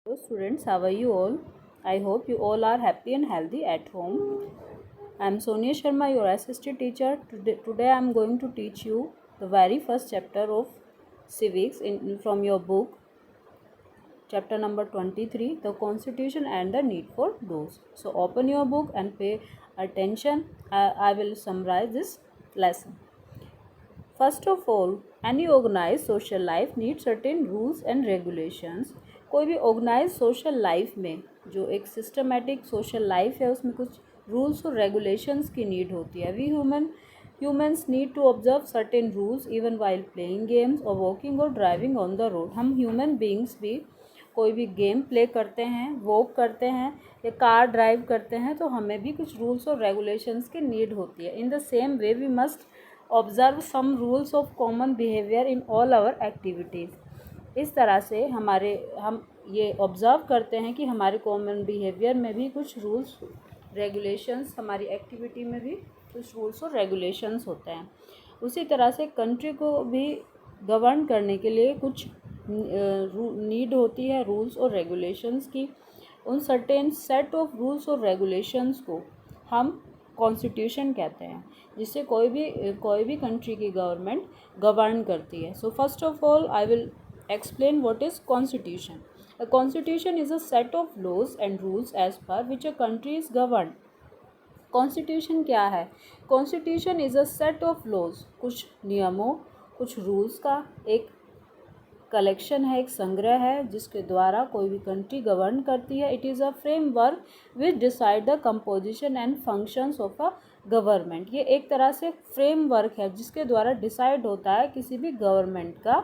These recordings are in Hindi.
Hello students, how are you all? I hope you all are happy and healthy at home. I am Sonia Sharma, your assistant teacher. Today I am going to teach you the very first chapter of civics from your book, chapter number 23, the Constitution and the need for laws. So open your book and pay attention. I will summarize this lesson. First of all any organise social life need certain rules and regulations. कोई भी ऑर्गेनाइज सोशल लाइफ में जो एक सिस्टमेटिक सोशल लाइफ है उसमें कुछ रूल्स और रेगुलेशंस की नीड होती है. We humans need to observe certain rules even while playing games और वॉकिंग और ड्राइविंग ऑन द रोड. हम ह्यूमन बींग्स भी कोई भी गेम प्ले करते हैं, वॉक करते हैं या कार ड्राइव करते हैं तो हमें भी कुछ रूल्स और रेगुलेशंस की नीड होती है. In the same way we must observe some rules of common behaviour in all our activities. इस तरह से हम ये ऑब्ज़र्व करते हैं कि हमारे कॉमन बिहेवियर में भी कुछ रूल्स रेगुलेशंस, हमारी एक्टिविटी में भी कुछ रूल्स और रेगुलेशंस होते हैं. उसी तरह से कंट्री को भी गवर्न करने के लिए कुछ नीड होती है रूल्स और रेगुलेशंस की. उन सर्टेन सेट ऑफ रूल्स और रेगुलेशंस को हम कॉन्स्टिट्यूशन कहते हैं, जिससे कोई भी कंट्री की गवर्नमेंट गवर्न करती है. So first of all I will explain what is constitution. A constitution is a set of laws and rules as per which a country is govern. Constitution क्या है? Constitution is a set of laws, कुछ नियमों, कुछ रूल्स का एक कलेक्शन है, एक संग्रह है जिसके द्वारा कोई भी कंट्री गवर्न करती है. It is a framework which decide the composition and functions of a government. ये एक तरह से फ्रेमवर्क है जिसके द्वारा डिसाइड होता है किसी भी गवर्नमेंट का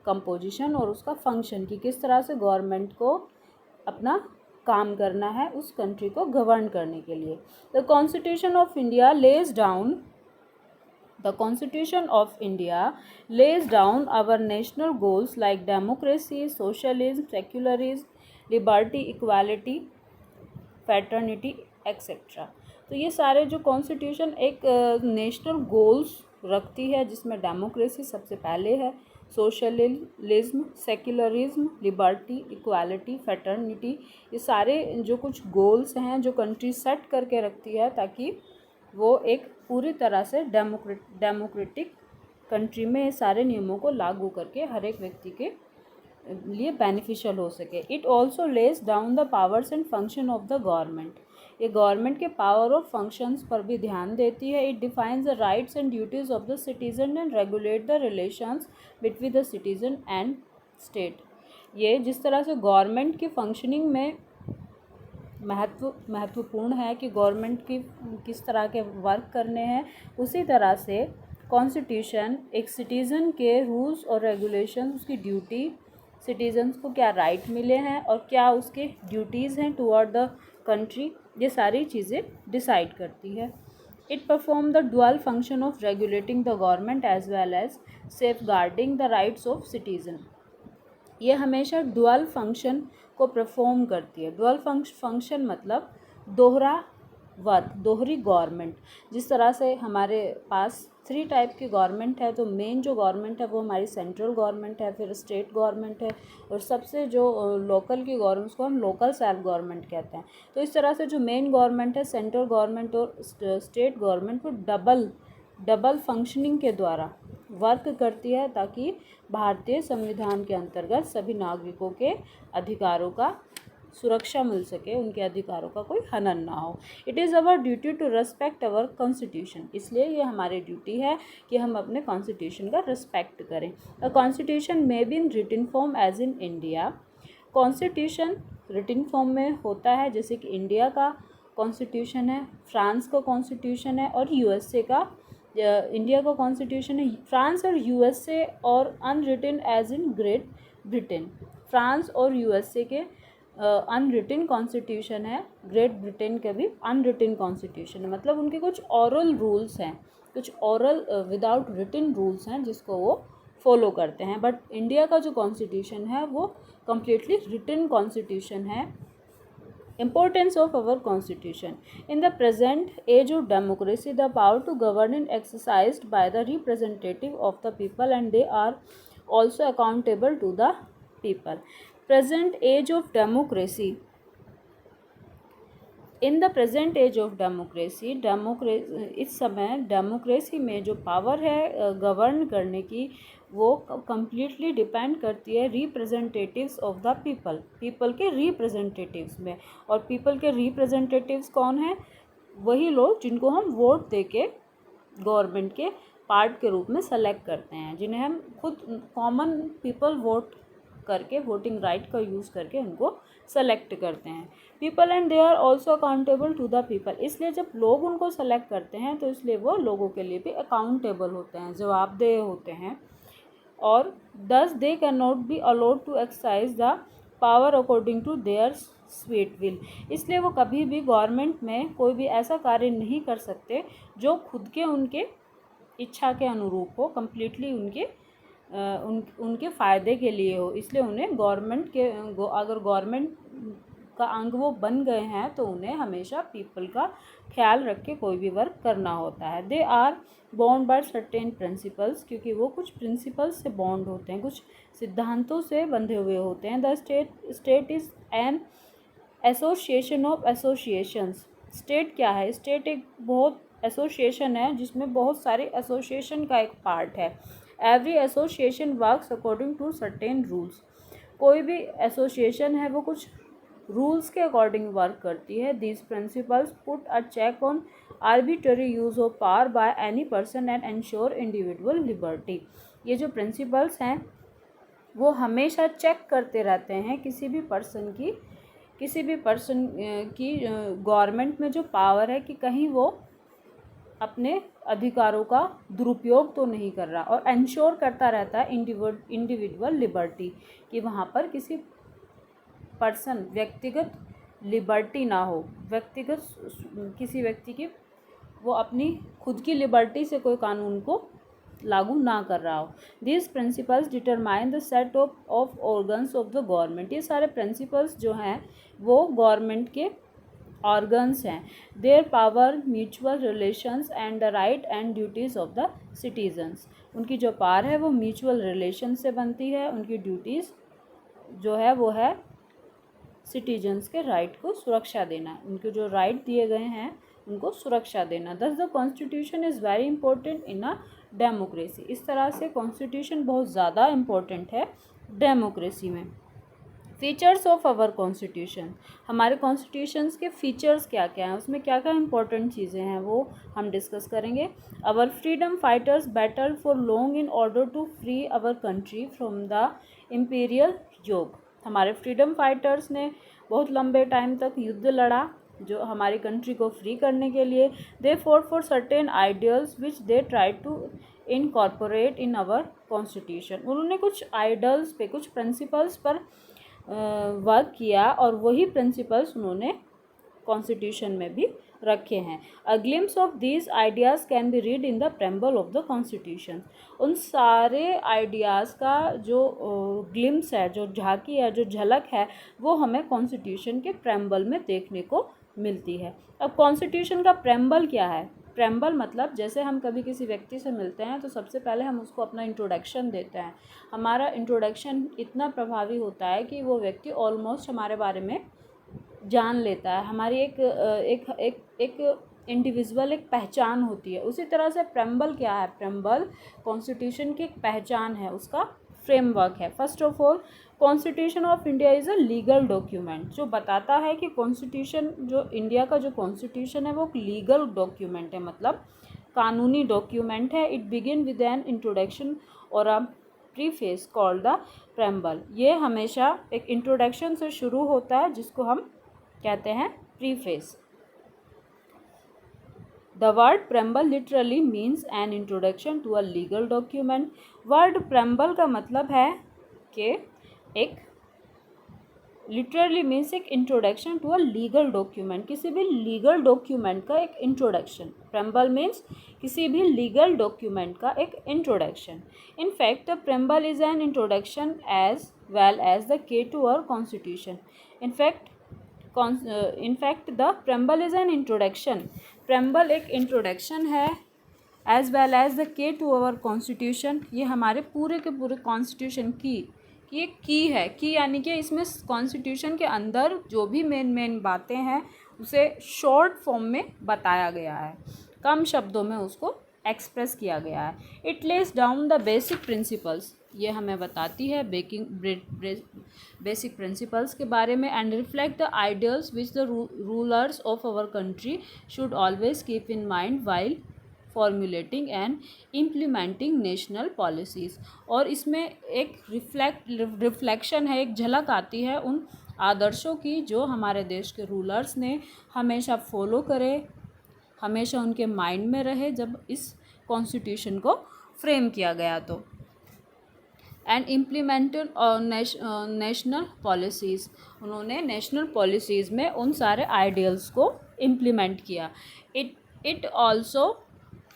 कंपोजिशन और उसका फंक्शन, कि किस तरह से गवर्नमेंट को अपना काम करना है उस कंट्री को गवर्न करने के लिए. The constitution of India lays down The Constitution of India lays down our national goals like democracy, socialism, secularism, liberty, equality, fraternity, etc. तो ये सारे जो कॉन्स्टिट्यूशन एक नेशनल गोल्स रखती है जिसमें डेमोक्रेसी सबसे पहले है, socialism, secularism, liberty, equality, fraternity, ये सारे जो कुछ गोल्स हैं जो कंट्री सेट करके रखती है ताकि वो एक पूरी तरह से डेमोक्रेटिक कंट्री में ये सारे नियमों को लागू करके हर एक व्यक्ति के लिए बेनिफिशियल हो सके. It also less down the powers and function of the government. ये गवर्नमेंट के पावर और फंक्शंस पर भी ध्यान देती है. It defines the rights and duties of the citizen and regulate the relations between the citizen and state. ये जिस तरह से गवर्नमेंट की फंक्शनिंग में महत्वपूर्ण है कि गवर्नमेंट की किस तरह के वर्क करने हैं, उसी तरह से कॉन्स्टिट्यूशन एक सिटीज़न के रूल्स और रेगुलेशन, उसकी ड्यूटी, सिटीजन्स को क्या राइट मिले हैं और क्या उसके ड्यूटीज़ हैं टुवर्ड द कंट्री, ये सारी चीज़ें डिसाइड करती है. It perform the dual function of regulating the government as well as safeguarding the rights of citizen. ये हमेशा डुअल फंक्शन को परफॉर्म करती है. डुअल फंक्शन मतलब दोहरा वर्क, दोहरी गवर्नमेंट. जिस तरह से हमारे पास 3 टाइप की गवर्नमेंट है, तो मेन जो गवर्नमेंट है वो हमारी सेंट्रल गवर्नमेंट है, फिर स्टेट गवर्नमेंट है और सबसे जो लोकल की गवर्नमेंट उसको हम लोकल सेल्फ गवर्नमेंट कहते हैं. तो इस तरह से जो मेन गवर्नमेंट है, सेंट्रल गवर्नमेंट और स्टेट गवर्नमेंट, वो डबल फंक्शनिंग के द्वारा वर्क करती है ताकि भारतीय संविधान के अंतर्गत सभी नागरिकों के अधिकारों का सुरक्षा मिल सके, उनके अधिकारों का कोई हनन ना हो. It is our duty to respect our constitution. इसलिए ये हमारी ड्यूटी है कि हम अपने कॉन्स्टिट्यूशन का रिस्पेक्ट करें. A constitution may be in written form as in India. Constitution written form में होता है, जैसे कि इंडिया का कॉन्स्टिट्यूशन है, फ्रांस का कॉन्स्टिट्यूशन है और यूएसए का. इंडिया का कॉन्स्टिट्यूशन है, फ्रांस और यूएसए, और unwritten as in Great Britain. France और यूएसए के अनरिटन कॉन्स्टिट्यूशन है, ग्रेट ब्रिटेन के भी अनरिटन कॉन्स्टिट्यूशन है. मतलब उनके कुछ ऑरल रूल्स हैं, कुछ ऑरल विदाउट रिटन रूल्स हैं जिसको वो फॉलो करते हैं. बट इंडिया का जो कॉन्स्टिट्यूशन है वो कम्प्लीटली रिटन कॉन्स्टिट्यूशन है. Importance of our constitution. In the present age of democracy, the power to govern is exercised by the representative of the people and they are also accountable to the people. Present age of democracy, in the present age of democracy, इस समय डेमोक्रेसी में जो पावर है गवर्न करने की, वो कम्प्लीटली डिपेंड करती है representatives of the people, people के रिप्रेजेंटेटिव्स में। और पीपल के रिप्रेजेंटेटिव्स कौन हैं? वही लोग जिनको हम वोट देके गवर्नमेंट के पार्ट के रूप में सेलेक्ट करते हैं, जिन्हें हम खुद कॉमन पीपल वोट करके, वोटिंग राइट का यूज़ करके उनको सेलेक्ट करते हैं। People and they are also accountable to the people, इसलिए जब लोग उनको सेलेक्ट करते हैं तो इसलिए वो लोगों के लिए भी अकाउंटेबल होते हैं, जवाबदेह होते हैं। और thus they can not be allowed to exercise the power according to their sweet will, इसलिए वो कभी भी गवर्नमेंट में कोई भी ऐसा कार्य नहीं कर सकते जो खुद के उनके इच्छा के अनुरूप हो, कम्प्लीटली उनके फ़ायदे के लिए हो। इसलिए उन्हें अगर गवर्नमेंट का अंग वो बन गए हैं तो उन्हें हमेशा पीपल का ख्याल रख के कोई भी वर्क करना होता है। They are bound by certain principles, क्योंकि वो कुछ प्रिंसिपल्स से बॉन्ड होते हैं, कुछ सिद्धांतों से बंधे हुए होते हैं। The state is an association of associations, state क्या है? स्टेट एक बहुत एसोसिएशन है जिसमें बहुत सारे एसोसिएशन का एक पार्ट है। Every association works according to certain rules, कोई भी एसोसिएशन है वो कुछ रूल्स के अकॉर्डिंग वर्क करती है। These principles put a check on arbitrary use of power by any person and ensure individual liberty, ये जो प्रिंसिपल्स हैं वो हमेशा चेक करते रहते हैं किसी भी पर्सन की गवर्नमेंट में जो पावर है कि कहीं वो अपने अधिकारों का दुरुपयोग तो नहीं कर रहा, और एंश्योर करता रहता है इंडिविजुअल लिबर्टी, कि वहाँ पर किसी पर्सन व्यक्तिगत लिबर्टी ना हो, किसी व्यक्ति की वो अपनी खुद की लिबर्टी से कोई कानून को लागू ना कर रहा हो। These principles determine the set of organs of the government, ये सारे प्रिंसिपल्स जो हैं वो गवर्नमेंट के ऑर्गन्स हैं। Their power, mutual relations and the right and duties of the citizens, उनकी जो पावर है वो म्यूचुअल रिलेशन से बनती है, उनकी ड्यूटीज़ जो है वो है सिटीजन्स के राइट को सुरक्षा देना, उनको जो राइट दिए गए हैं उनको सुरक्षा देना। दस the constitution is very important in a democracy, इस तरह से कॉन्स्टिट्यूशन बहुत ज़्यादा इम्पोर्टेंट है डेमोक्रेसी में। फीचर्स ऑफ आवर कॉन्स्टिट्यूशन, हमारे कॉन्स्टिट्यूशंस के फीचर्स क्या क्या हैं, उसमें क्या क्या इंपॉर्टेंट चीज़ें हैं वो हम डिस्कस करेंगे। Our freedom fighters battle for long in order to free our country from the imperial yoke, हमारे फ्रीडम फाइटर्स ने बहुत लंबे टाइम तक युद्ध लड़ा जो हमारी कंट्री को फ्री करने के लिए। They fought for certain ideals which they try to incorporate in our constitution, उन्होंने कुछ आइडल्स पे, कुछ प्रिंसिपल्स पर वर्क किया और वही प्रिंसिपल्स उन्होंने कॉन्स्टिट्यूशन में भी रखे हैं। A glimpse of these ideas can be read in the preamble of the constitution, उन सारे आइडियाज़ का जो ग्लिम्स है, जो झांकी है, जो झलक है, वो हमें कॉन्स्टिट्यूशन के प्रेम्बल में देखने को मिलती है। अब कॉन्स्टिट्यूशन का प्रेम्बल क्या है? प्रेम्बल मतलब जैसे हम कभी किसी व्यक्ति से मिलते हैं तो सबसे पहले हम उसको अपना इंट्रोडक्शन देते हैं, हमारा इंट्रोडक्शन इतना प्रभावी होता है कि वो व्यक्ति ऑलमोस्ट हमारे बारे में जान लेता है, हमारी एक इंडिविजुअल एक पहचान होती है। उसी तरह से प्रेम्बल क्या है? प्रेम्बल कॉन्स्टिट्यूशन की एक पहचान है, उसका फ्रेमवर्क है। First of all, constitution of India is a legal document, जो बताता है कि कॉन्स्टिट्यूशन, जो इंडिया का जो कॉन्स्टिट्यूशन है वो एक लीगल डॉक्यूमेंट है, मतलब कानूनी डॉक्यूमेंट है। It begin with an introduction और अ प्रीफेस कॉल्ड द प्रेम्बल, ये हमेशा एक इंट्रोडक्शन से शुरू होता है जिसको हम कहते हैं preface. The word preamble literally means an introduction to a legal document, word preamble का मतलब है कि एक लिटरली मीन्स एक introduction to a legal document, किसी भी लीगल डॉक्यूमेंट का एक इंट्रोडक्शन। प्रेम्बल मीन्स किसी भी लीगल डॉक्यूमेंट का एक introduction. In fact the preamble is an introduction as well as the key to our constitution. In fact the preamble is an introduction, preamble एक इंट्रोडक्शन है, as well as the key to our constitution, ये हमारे पूरे के पूरे कॉन्स्टिट्यूशन की ये की है, की यानी कि इसमें कॉन्स्टिट्यूशन के अंदर जो भी मेन बातें हैं उसे शॉर्ट फॉर्म में बताया गया है, कम शब्दों में उसको एक्सप्रेस किया गया है। It lays down the basic principles, ये हमें बताती है बेसिक प्रिंसिपल्स के बारे में। And reflect the ideals which the rulers of our country should always keep in mind while formulating and implementing national policies. और इसमें एक रिफ्लेक्शन है, एक झलक आती है उन आदर्शों की जो हमारे देश के रूलर्स ने हमेशा फॉलो करे, हमेशा उनके माइंड में रहे जब इस कॉन्स्टिट्यूशन को फ्रेम किया गया। तो एंड इम्प्लीमेंटेड नेशनल पॉलिसीज़, उन्होंने नेशनल पॉलिसीज़ में उन सारे आइडियल्स को इम्प्लीमेंट किया। It also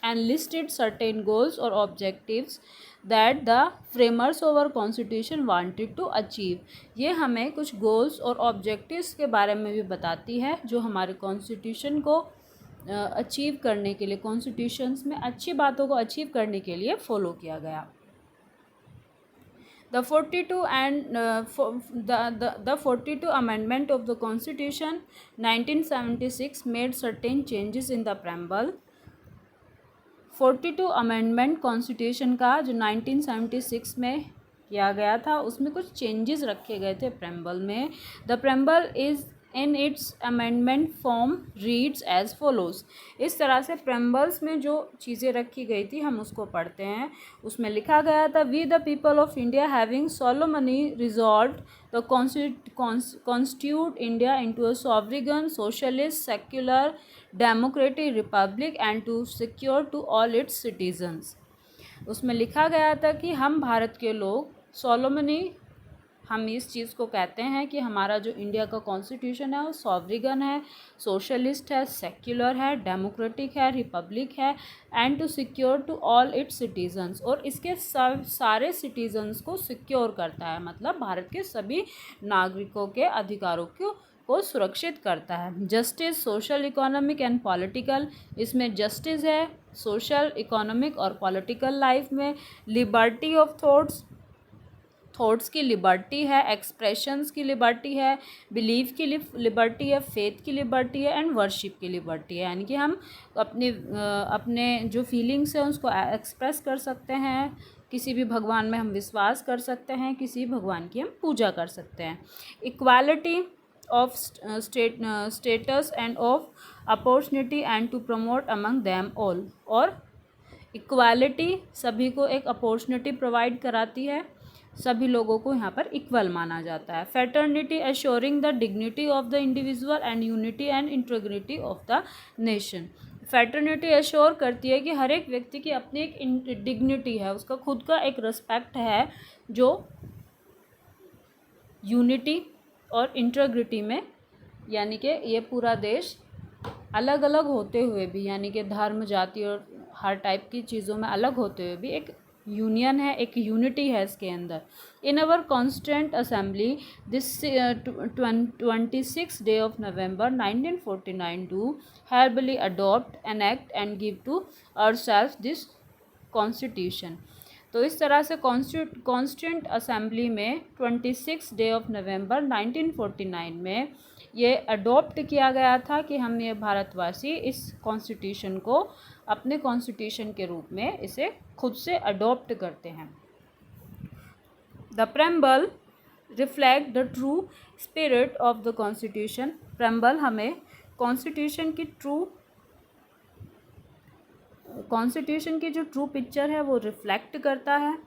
enlisted certain goals or objectives that the framers of our constitution wanted to achieve। ये हमें कुछ goals और objectives के बारे में भी बताती है जो हमारे कॉन्स्टिट्यूशन को अचीव करने के लिए, कॉन्स्टिट्यूशंस में अच्छी बातों को अचीव करने के लिए फॉलो किया गया। The 42 Amendment of the Constitution 1976 made certain changes in the preamble। 42 amendment constitution का जो 1976 में किया गया था उसमें कुछ चेंजेस रखे गए थे प्रेम्बल में। The preamble is in its amendment form reads as follows. इस तरह से प्रेम्बल्स में जो चीज़ें रखी गई थी हम उसको पढ़ते हैं। उसमें लिखा गया था, we the people of India having solemnly resolve the constitute India into a sovereign socialist secular democratic republic and to secure to all its citizens. उसमें लिखा गया था कि हम भारत के लोग सोलोमनी, हम इस चीज़ को कहते हैं कि हमारा जो इंडिया का कॉन्स्टिट्यूशन है वो सॉवरिगन है, सोशलिस्ट है, सेक्युलर है, डेमोक्रेटिक है, रिपब्लिक है and to secure to all its citizens, और इसके सारे सिटीजन्स को सिक्योर करता है, मतलब भारत के सभी नागरिकों के अधिकारों को सुरक्षित करता है। Justice social economic and political, इसमें जस्टिस है सोशल इकोनॉमिक और पॉलिटिकल लाइफ में। लिबर्टी ऑफ थॉट्स की लिबर्टी है, एक्सप्रेशंस की लिबर्टी है, बिलीफ की लिबर्टी है, फेथ की लिबर्टी है एंड वर्शिप की लिबर्टी है, यानी कि हम अपने जो फीलिंग्स हैं उसको एक्सप्रेस कर सकते हैं, किसी भी भगवान में हम विश्वास कर सकते हैं, किसी भगवान की हम पूजा कर सकते हैं। Equality of status and of opportunity and to promote among them all, और इक्वालिटी सभी को एक अपॉर्चुनिटी प्रोवाइड कराती है, सभी लोगों को यहाँ पर इक्वल माना जाता है। Fraternity assuring the dignity of the individual and unity and integrity of the nation. Fraternity assure करती है कि हर एक व्यक्ति की अपनी एक डिग्निटी है, उसका खुद का एक रिस्पेक्ट है जो यूनिटी और इंटीग्रिटी में, यानी कि ये पूरा देश अलग अलग होते हुए भी, यानी कि धर्म जाति और हर टाइप की चीज़ों में अलग होते हुए भी एक यूनियन है, एक यूनिटी है इसके अंदर। In our constituent assembly this 26 day of November 1949 do hereby adopt enact and give to ourself this constitution. तो इस तरह से कॉन्स्टिट्यूंट असेंबली में 26 डे ऑफ नवंबर 1949 में ये अडॉप्ट किया गया था कि हम ये भारतवासी इस कॉन्स्टिट्यूशन को अपने कॉन्स्टिट्यूशन के रूप में इसे खुद से अडॉप्ट करते हैं। The preamble reflect the true spirit of the constitution. Preamble हमें कॉन्स्टिट्यूशन की जो ट्रू पिक्चर है वो रिफ्लेक्ट करता है,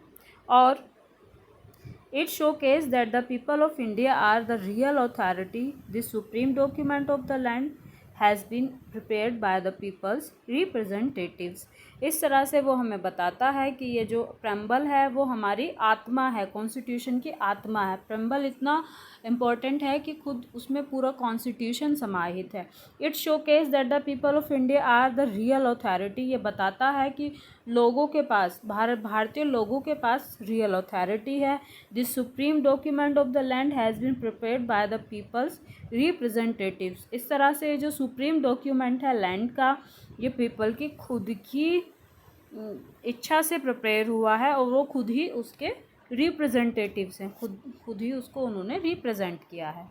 और it showcase that the people of India are the real authority. This supreme document of the land has been prepared by the people's representatives. इस तरह से वो हमें बताता है कि ये जो प्रेम्बल है वो हमारी आत्मा है, कॉन्स्टिट्यूशन की आत्मा है। प्रेम्बल इतना इम्पॉर्टेंट है कि खुद उसमें पूरा कॉन्स्टिट्यूशन समाहित है। It showcase that the people of India are the real authority. ये बताता है कि लोगों के पास, भारतीय लोगों के पास रियल अथॉरिटी है। This supreme document of the land has been prepared by the people's representatives. इस तरह से जो सुप्रीम डॉक्यूमेंट है लैंड का, ये पीपल की खुद की इच्छा से प्रिपेयर हुआ है और वो खुद ही उसके रिप्रेजेंटेटिव्स हैं, खुद खुद ही उसको उन्होंने रिप्रेजेंट किया है।